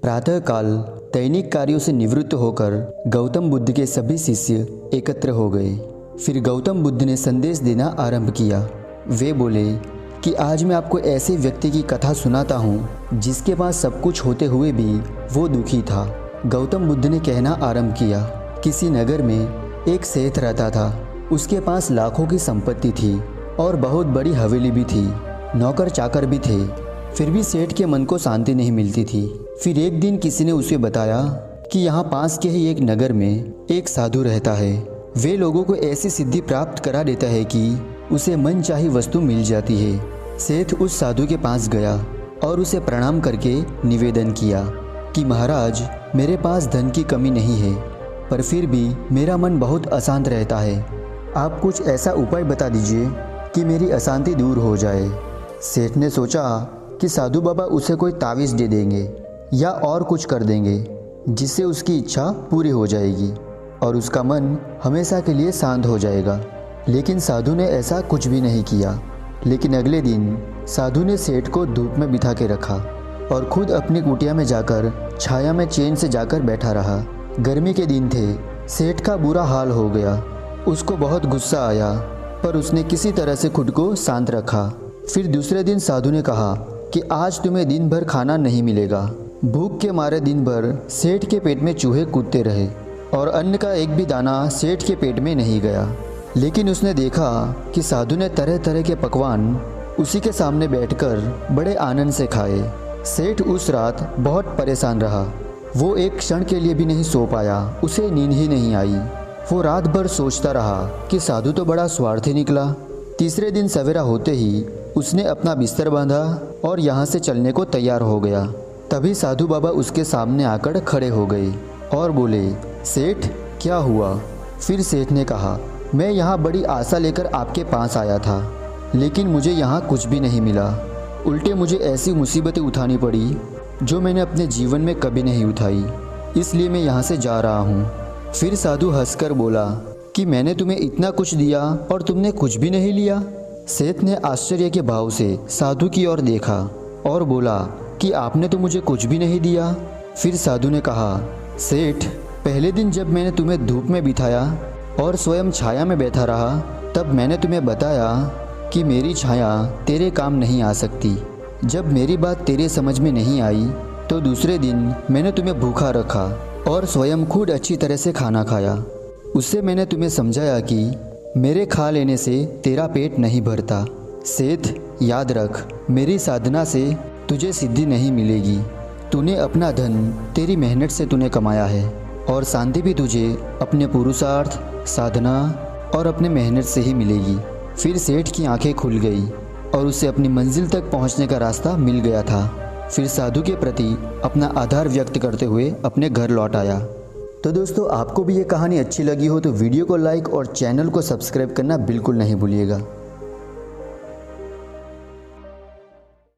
प्रातःकाल दैनिक कार्यों से निवृत्त होकर गौतम बुद्ध के सभी शिष्य एकत्र हो गए। फिर गौतम बुद्ध ने संदेश देना आरंभ किया। वे बोले कि आज मैं आपको ऐसे व्यक्ति की कथा सुनाता हूँ जिसके पास सब कुछ होते हुए भी वो दुखी था। गौतम बुद्ध ने कहना आरंभ किया, किसी नगर में एक सेठ रहता था। उसके पास लाखों की संपत्ति थी और बहुत बड़ी हवेली भी थी, नौकर चाकर भी थे। फिर भी सेठ के मन को शांति नहीं मिलती थी। फिर एक दिन किसी ने उसे बताया कि यहाँ पास के ही एक नगर में एक साधु रहता है। वे लोगों को ऐसी सिद्धि प्राप्त करा देता है कि उसे मनचाही वस्तु मिल जाती है। सेठ उस साधु के पास गया और उसे प्रणाम करके निवेदन किया कि महाराज, मेरे पास धन की कमी नहीं है, पर फिर भी मेरा मन बहुत अशांत रहता है। आप कुछ ऐसा उपाय बता दीजिए कि मेरी अशांति दूर हो जाए। सेठ ने सोचा कि साधु बाबा उसे कोई तावीज़ दे देंगे या और कुछ कर देंगे जिससे उसकी इच्छा पूरी हो जाएगी और उसका मन हमेशा के लिए शांत हो जाएगा। लेकिन साधु ने ऐसा कुछ भी नहीं किया। लेकिन अगले दिन साधु ने सेठ को धूप में बिठा के रखा और खुद अपनी कुटिया में जाकर छाया में चैन से जाकर बैठा रहा। गर्मी के दिन थे। सेठ का बुरा हाल हो गया। उसको बहुत गुस्सा आया, पर उसने किसी तरह से खुद को शांत रखा। फिर दूसरे दिन साधु ने कहा कि आज तुम्हें दिन भर खाना नहीं मिलेगा। भूख के मारे दिन भर सेठ के पेट में चूहे कूदते रहे और अन्न का एक भी दाना सेठ के पेट में नहीं गया। लेकिन उसने देखा कि साधु ने तरह तरह के पकवान उसी के सामने बैठकर बड़े आनंद से खाए। सेठ उस रात बहुत परेशान रहा। वो एक क्षण के लिए भी नहीं सो पाया। उसे नींद ही नहीं आई। वो रात भर सोचता रहा कि साधु तो बड़ा स्वार्थी निकला। तीसरे दिन सवेरा होते ही उसने अपना बिस्तर बांधा और यहाँ से चलने को तैयार हो गया। तभी साधु बाबा उसके सामने आकर खड़े हो गए और बोले, सेठ क्या हुआ? फिर सेठ ने कहा, मैं यहाँ बड़ी आशा लेकर आपके पास आया था, लेकिन मुझे यहाँ कुछ भी नहीं मिला। उल्टे मुझे ऐसी मुसीबतें उठानी पड़ी जो मैंने अपने जीवन में कभी नहीं उठाई, इसलिए मैं यहाँ से जा रहा हूँ। फिर साधु हंसकर बोला कि मैंने तुम्हें इतना कुछ दिया और तुमने कुछ भी नहीं लिया। सेठ ने आश्चर्य के भाव से साधु की ओर देखा और बोला कि आपने तो मुझे कुछ भी नहीं दिया। फिर साधु ने कहा, सेठ, पहले दिन जब मैंने तुम्हें धूप में बिठाया और स्वयं छाया में बैठा रहा, तब मैंने तुम्हें बताया कि मेरी छाया तेरे काम नहीं आ सकती। जब मेरी बात तेरे समझ में नहीं आई तो दूसरे दिन मैंने तुम्हें भूखा रखा और स्वयं खुद अच्छी तरह से खाना खाया। उससे मैंने तुम्हें समझाया कि मेरे खा लेने से तेरा पेट नहीं भरता। सेठ, याद रख, मेरी साधना से तुझे सिद्धि नहीं मिलेगी। तूने अपना धन तेरी मेहनत से तूने कमाया है और शांति भी तुझे अपने पुरुषार्थ, साधना और अपने मेहनत से ही मिलेगी। फिर सेठ की आंखें खुल गई और उसे अपनी मंजिल तक पहुंचने का रास्ता मिल गया था। फिर साधु के प्रति अपना आभार व्यक्त करते हुए अपने घर लौट आया। तो दोस्तों, आपको भी ये कहानी अच्छी लगी हो तो वीडियो को लाइक और चैनल को सब्सक्राइब करना बिल्कुल नहीं भूलिएगा।